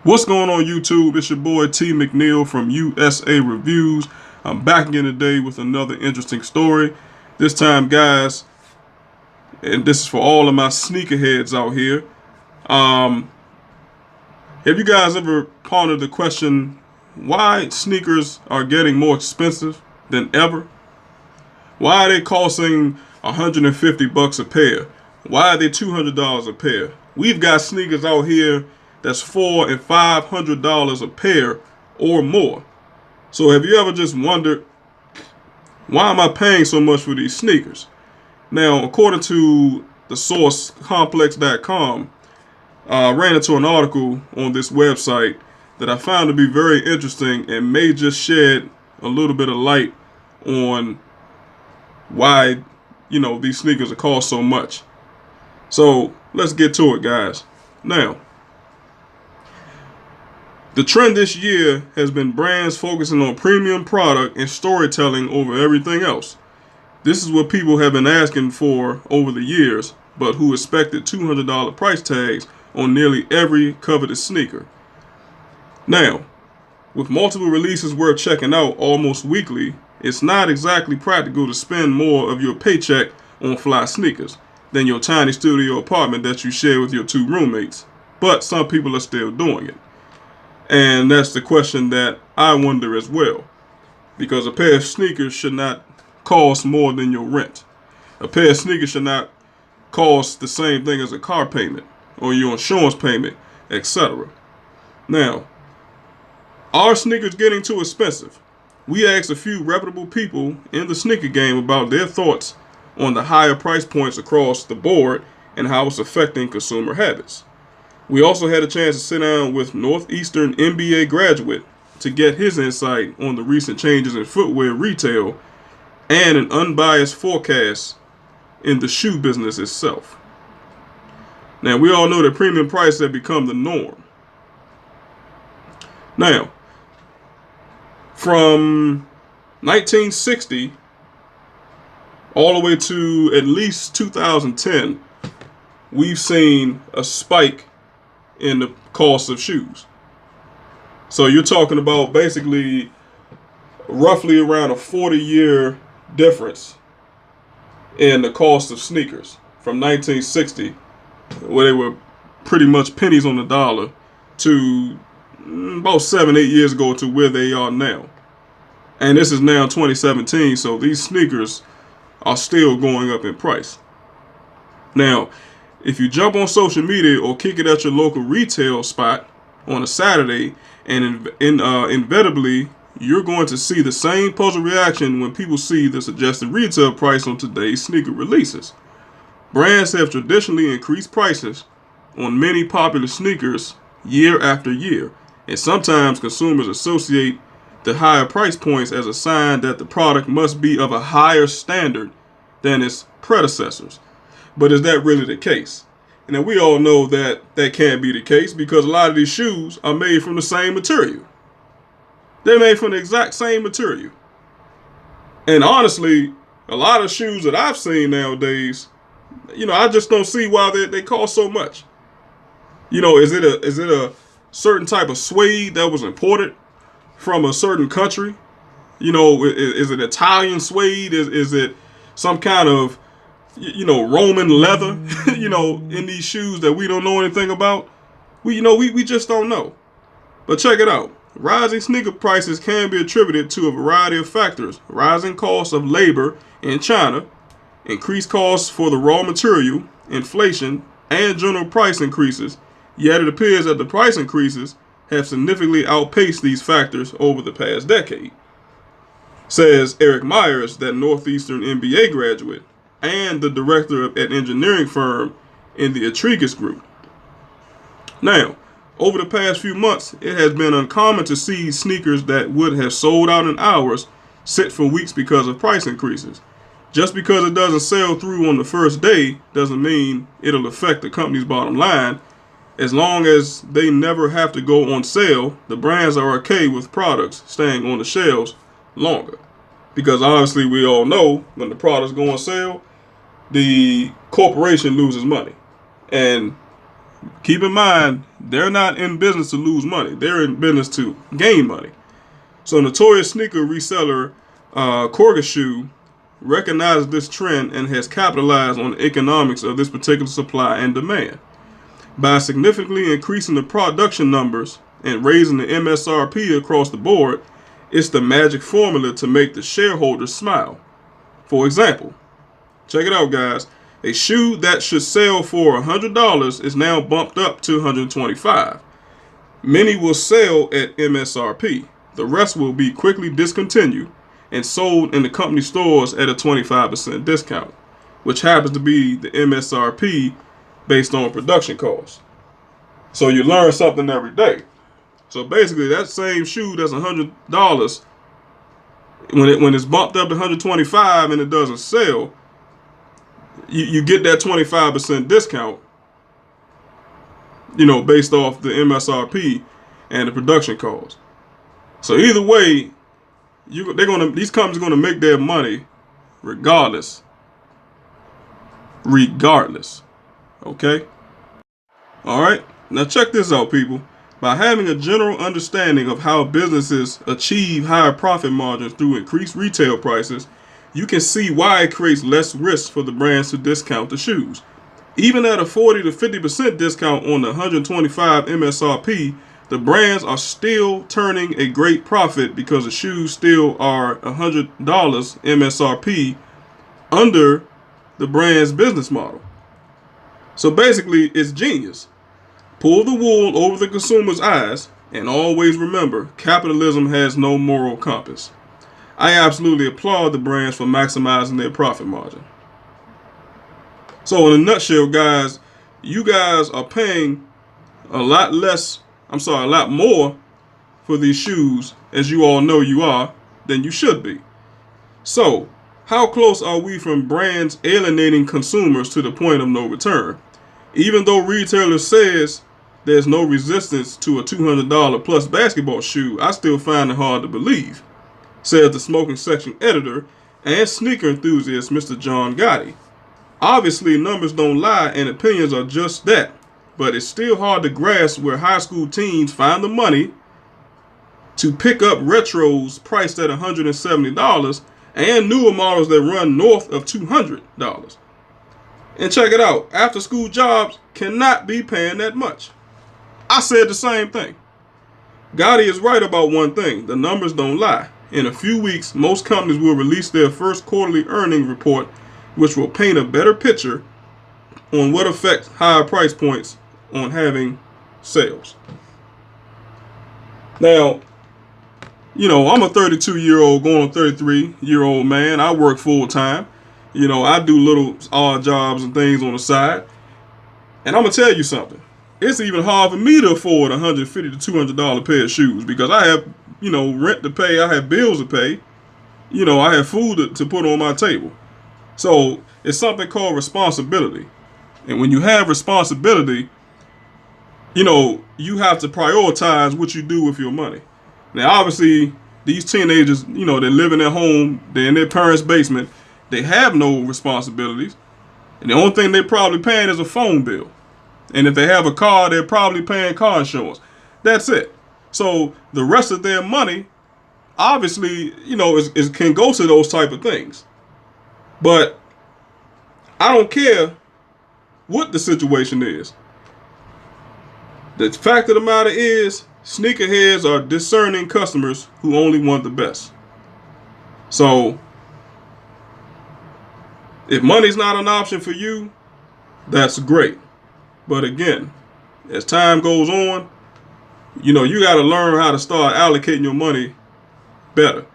What's going on YouTube? It's your boy T McNeil from USA Reviews. I'm back again today with another interesting story. This time, guys, and this is for all of my sneakerheads out here. Um, have you guys ever pondered the question why sneakers are getting more expensive than ever? Why are they costing $150 a pair? Why are they $200 a pair? We've got sneakers out here that's $400 and $500 a pair or more. So have you ever just wondered, why am I paying so much for these sneakers? Now, according to the source complex.com, I ran into an article on this website that I found to be very interesting and may just shed a little bit of light on why, these sneakers are cost so much. So let's get to it, guys. Now, the trend this year has been brands focusing on premium product and storytelling over everything else. This is what people have been asking for over the years, but who expected $200 price tags on nearly every coveted sneaker. Now, with multiple releases worth checking out almost weekly, it's not exactly practical to spend more of your paycheck on fly sneakers than your tiny studio apartment that you share with your two roommates. But some people are still doing it. And that's the question that I wonder as well. Because a pair of sneakers should not cost more than your rent. A pair of sneakers should not cost the same thing as a car payment or your insurance payment, etc. Now, are sneakers getting too expensive? We asked a few reputable people in the sneaker game about their thoughts on the higher price points across the board and how it's affecting consumer habits. We also had a chance to sit down with Northeastern MBA graduate to get his insight on the recent changes in footwear retail and an unbiased forecast in the shoe business itself. Now, we all know that premium prices have become the norm. Now, from 1960 all the way to at least 2010, we've seen a spike in the cost of shoes. So you're talking about basically roughly around a 40-year difference in the cost of sneakers from 1960, where they were pretty much pennies on the dollar, to about 7-8 years ago to where they are now. And this is now 2017, so these sneakers are still going up in price. Now, if you jump on social media or kick it at your local retail spot on a Saturday, and inevitably you're going to see the same puzzle reaction when people see the suggested retail price on today's sneaker releases. Brands have traditionally increased prices on many popular sneakers year after year, and sometimes consumers associate the higher price points as a sign that the product must be of a higher standard than its predecessors. But is that really the case? And we all know that that can't be the case because a lot of these shoes are made from the same material. They're made from the exact same material. And honestly, a lot of shoes that I've seen nowadays, I just don't see why they cost so much. Is it a certain type of suede that was imported from a certain country? Is it Italian suede? Is it some kind of Roman leather, in these shoes that we don't know anything about? We just don't know. But check it out. Rising sneaker prices can be attributed to a variety of factors. Rising costs of labor in China, increased costs for the raw material, inflation, and general price increases. Yet it appears that the price increases have significantly outpaced these factors over the past decade, says Eric Myers, that Northeastern MBA graduate and the director of an engineering firm in the Atrigas Group. Now, over the past few months, it has been uncommon to see sneakers that would have sold out in hours sit for weeks because of price increases. Just because it doesn't sell through on the first day doesn't mean it'll affect the company's bottom line. As long as they never have to go on sale, the brands are okay with products staying on the shelves longer. Because obviously we all know when the products go on sale, the corporation loses money. And Keep in mind, they're not in business to lose money. They're in business to gain money. So notorious sneaker reseller Korgashoe recognizes this trend and has capitalized on the economics of this particular supply and demand. By significantly increasing the production numbers and raising the MSRP across the board, it's the magic formula to make the shareholders smile. For example, check it out, guys. A shoe that should sell for $100 is now bumped up to $125. Many will sell at MSRP. The rest will be quickly discontinued and sold in the company stores at a 25% discount, which happens to be the MSRP based on production costs. So you learn something every day. So basically, that same shoe that's $100, when it's bumped up to $125 and it doesn't sell, you get that 25% discount, based off the MSRP and the production costs. So either way, these companies are gonna make their money regardless. Okay? Alright? Now check this out, people. By having a general understanding of how businesses achieve higher profit margins through increased retail prices, you can see why it creates less risk for the brands to discount the shoes. Even at a 40 to 50% discount on the $125 MSRP, the brands are still turning a great profit because the shoes still are $100 MSRP under the brand's business model. So basically, it's genius. Pull the wool over the consumer's eyes, and always remember, capitalism has no moral compass. I absolutely applaud the brands for maximizing their profit margin. So in a nutshell, guys, you guys are paying a lot more for these shoes, as you all know you are, than you should be. So, how close are we from brands alienating consumers to the point of no return? Even though retailer says there's no resistance to a $200 plus basketball shoe, I still find it hard to believe, says the smoking section editor and sneaker enthusiast Mr. John Gotti. Obviously, numbers don't lie and opinions are just that, but it's still hard to grasp where high school teens find the money to pick up retros priced at $170 and newer models that run north of $200. And check it out, after school jobs cannot be paying that much. I said the same thing. Gotti is right about one thing, the numbers don't lie. In a few weeks, most companies will release their first quarterly earnings report, which will paint a better picture on what affects higher price points on having sales. Now, I'm a 32-year-old going on 33-year-old man. I work full time. I do little odd jobs and things on the side. And I'm going to tell you something. It's even hard for me to afford $150 to $200 pair of shoes because I have, rent to pay. I have bills to pay. I have food to put on my table. So it's something called responsibility. And when you have responsibility, you have to prioritize what you do with your money. Now, obviously, these teenagers, they're living at home, they're in their parents' basement, they have no responsibilities. And the only thing they're probably paying is a phone bill. And if they have a car, they're probably paying car insurance. That's it. So the rest of their money, obviously, can go to those type of things. But I don't care what the situation is. The fact of the matter is, sneakerheads are discerning customers who only want the best. So, if money's not an option for you, that's great. But again, as time goes on, you got to learn how to start allocating your money better.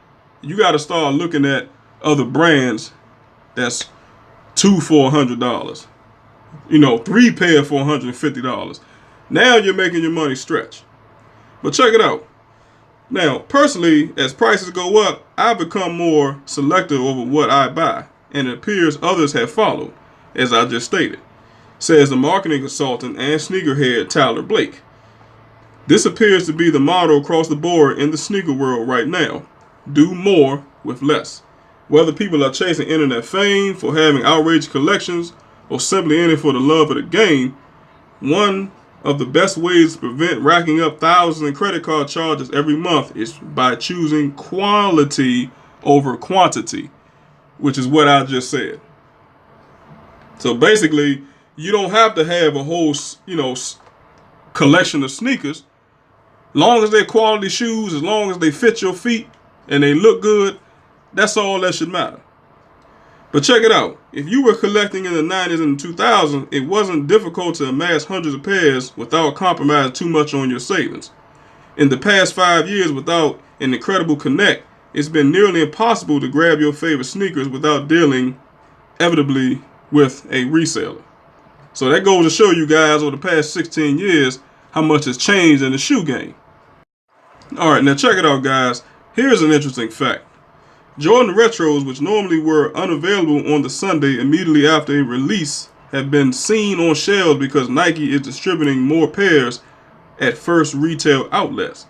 You got to start looking at other brands that's 2 for $100. 3 pair for $150. Now you're making your money stretch. But check it out. Now, personally, as prices go up, I've become more selective over what I buy, and it appears others have followed, as I just stated, says the marketing consultant and sneakerhead Tyler Blake. This appears to be the motto across the board in the sneaker world right now. Do more with less. Whether people are chasing internet fame for having outrageous collections or simply in it for the love of the game, one of the best ways to prevent racking up thousands in credit card charges every month is by choosing quality over quantity, which is what I just said. So basically, you don't have to have a whole, collection of sneakers. Long as they're quality shoes, as long as they fit your feet and they look good, that's all that should matter. But check it out. If you were collecting in the 90s and 2000s, it wasn't difficult to amass hundreds of pairs without compromising too much on your savings. In the past 5 years, without an incredible connect, it's been nearly impossible to grab your favorite sneakers without dealing inevitably with a reseller. So that goes to show you guys over the past 16 years how much has changed in the shoe game. All right, now check it out, guys. Here's an interesting fact. Jordan Retros, which normally were unavailable on the Sunday immediately after a release, have been seen on shelves because Nike is distributing more pairs at first retail outlets.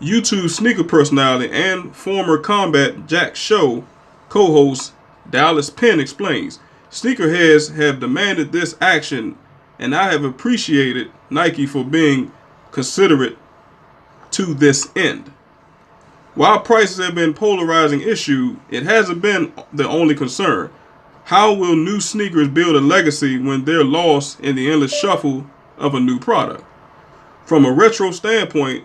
YouTube sneaker personality and former Combat Jack Show co-host Dallas Penn explains, "Sneakerheads have demanded this action, and I have appreciated Nike for being considerate to this end. While prices have been a polarizing issue, it hasn't been the only concern. How will new sneakers build a legacy when they're lost in the endless shuffle of a new product?" From a retro standpoint,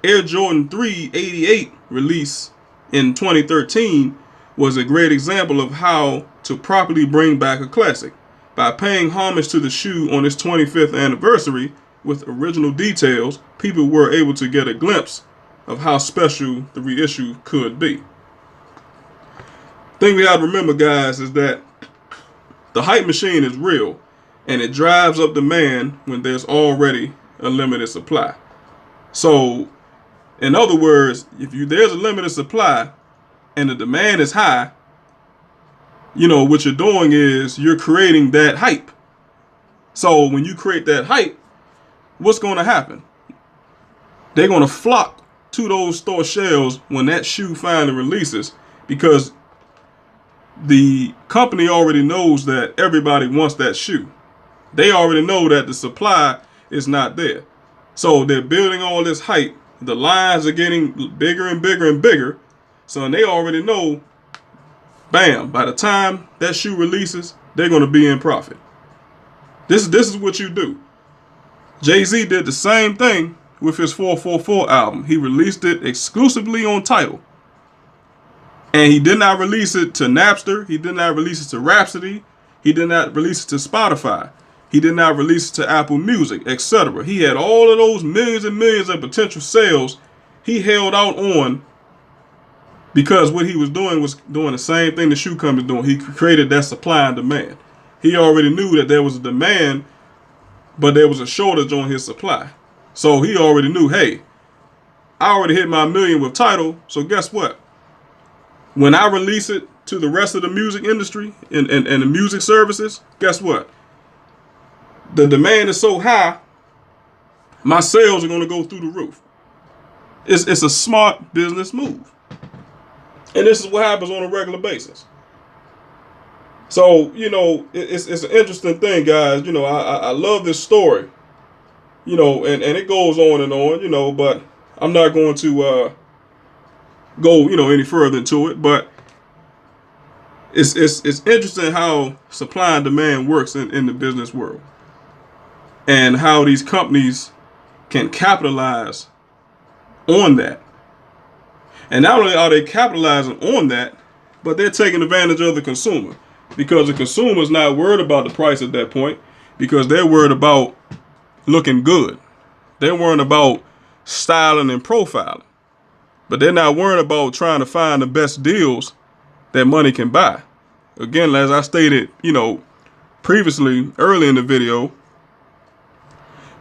Air Jordan 3 88 release in 2013 was a great example of how to properly bring back a classic. By paying homage to the shoe on its 25th anniversary with original details, people were able to get a glimpse of how special the reissue could be. Thing we gotta remember, guys, is that the hype machine is real, and it drives up demand when there's already a limited supply. So, in other words, if there's a limited supply and the demand is high, what you're doing is you're creating that hype. So when you create that hype, what's going to happen? They're going to flock to those store shelves when that shoe finally releases, because the company already knows that everybody wants that shoe. They already know that the supply is not there. So they're building all this hype. The lines are getting bigger and bigger and bigger. So they already know, bam, by the time that shoe releases, they're going to be in profit. This is what you do. Jay-Z did the same thing with his 444 album. He released it exclusively on Tidal. And he did not release it to Napster. He did not release it to Rhapsody. He did not release it to Spotify. He did not release it to Apple Music, etc. He had all of those millions and millions of potential sales he held out on, because what he was doing the same thing the shoe company is doing. He created that supply and demand. He already knew that there was a demand, but there was a shortage on his supply. So he already knew, hey, I already hit my million with Tidal, so guess what? When I release it to the rest of the music industry and the music services, guess what? The demand is so high, my sales are going to go through the roof. It's a smart business move. And this is what happens on a regular basis. So, it's an interesting thing, guys. I love this story, and it goes on and on, but I'm not going to go, any further into it. But it's interesting how supply and demand works in the business world, and how these companies can capitalize on that. And not only are they capitalizing on that, but they're taking advantage of the consumer, because the consumer is not worried about the price at that point, because they're worried about looking good. They're worried about styling and profiling, but they're not worried about trying to find the best deals that money can buy. Again, as I stated, previously, early in the video,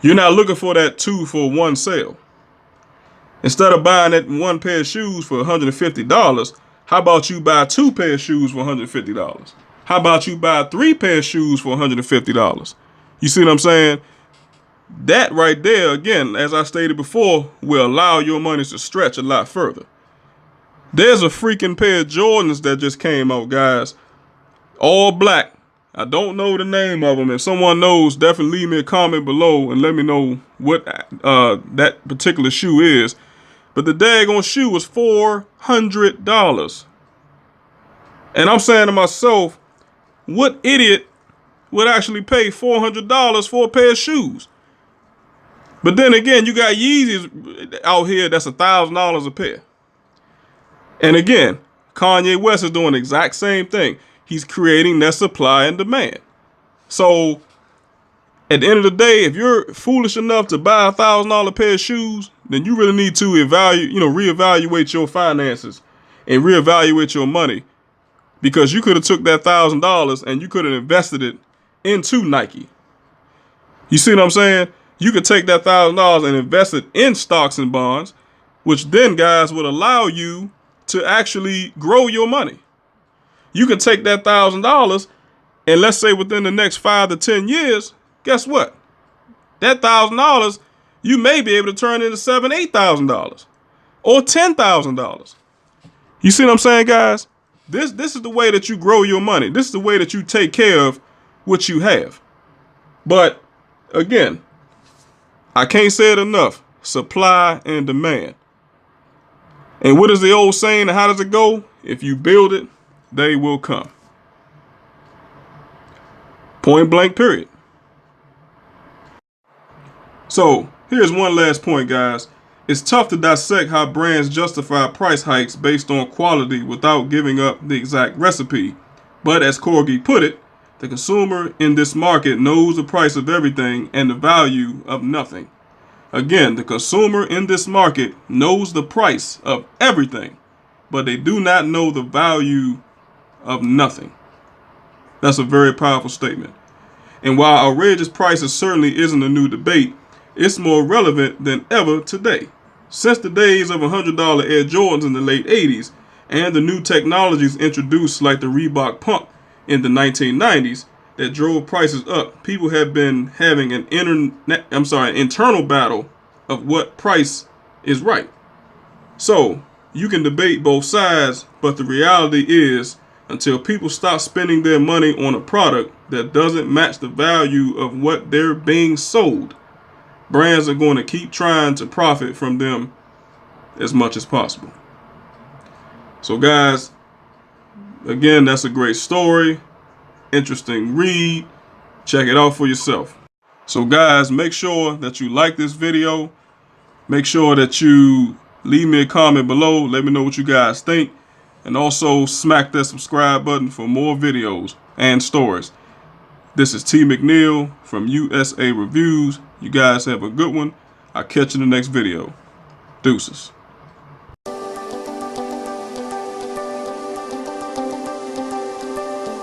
you're not looking for that 2-for-1 sale. Instead of buying that one pair of shoes for $150, how about you buy 2 pair of shoes for $150? How about you buy 3 pair of shoes for $150? You see what I'm saying? That right there, again, as I stated before, will allow your money to stretch a lot further. There's a freaking pair of Jordans that just came out, guys. All black. I don't know the name of them. If someone knows, definitely leave me a comment below and let me know what that particular shoe is. But the daggone shoe was $400. And I'm saying to myself, what idiot would actually pay $400 for a pair of shoes? But then again, you got Yeezys out here that's $1,000 a pair. And again, Kanye West is doing the exact same thing. He's creating that supply and demand. So at the end of the day, if you're foolish enough to buy $1,000 pair of shoes, then you really need to reevaluate your finances and reevaluate your money, because you could have took that $1,000 and you could have invested it into Nike. You see what I'm saying? You could take that $1,000 and invest it in stocks and bonds, which then, guys, would allow you to actually grow your money. You can take that $1,000 and let's say within the next 5 to 10 years, guess what? That $1,000 you may be able to turn into $7,000, $8,000 or $10,000. You see what I'm saying, guys? This is the way that you grow your money. This is the way that you take care of what you have. But again, I can't say it enough. Supply and demand. And what is the old saying, and how does it go? If you build it, they will come. Point blank, period. So here's one last point, guys. It's tough to dissect how brands justify price hikes based on quality without giving up the exact recipe. But as Corgi put it, the consumer in this market knows the price of everything and the value of nothing. Again, the consumer in this market knows the price of everything, but they do not know the value of nothing. That's a very powerful statement. And while outrageous prices certainly isn't a new debate, it's more relevant than ever today. Since the days of $100 Air Jordans in the late 80s and the new technologies introduced like the Reebok Pump in the 1990s that drove prices up, people have been having an internal battle of what price is right. So you can debate both sides, but the reality is, until people stop spending their money on a product that doesn't match the value of what they're being sold, brands are going to keep trying to profit from them as much as possible. So guys, again, that's a great story. Interesting read. Check it out for yourself. So guys, make sure that you like this video. Make sure that you leave me a comment below. Let me know what you guys think. And also smack that subscribe button for more videos and stories. This is T. McNeil from USA Reviews. You guys have a good one. I'll catch you in the next video. Deuces.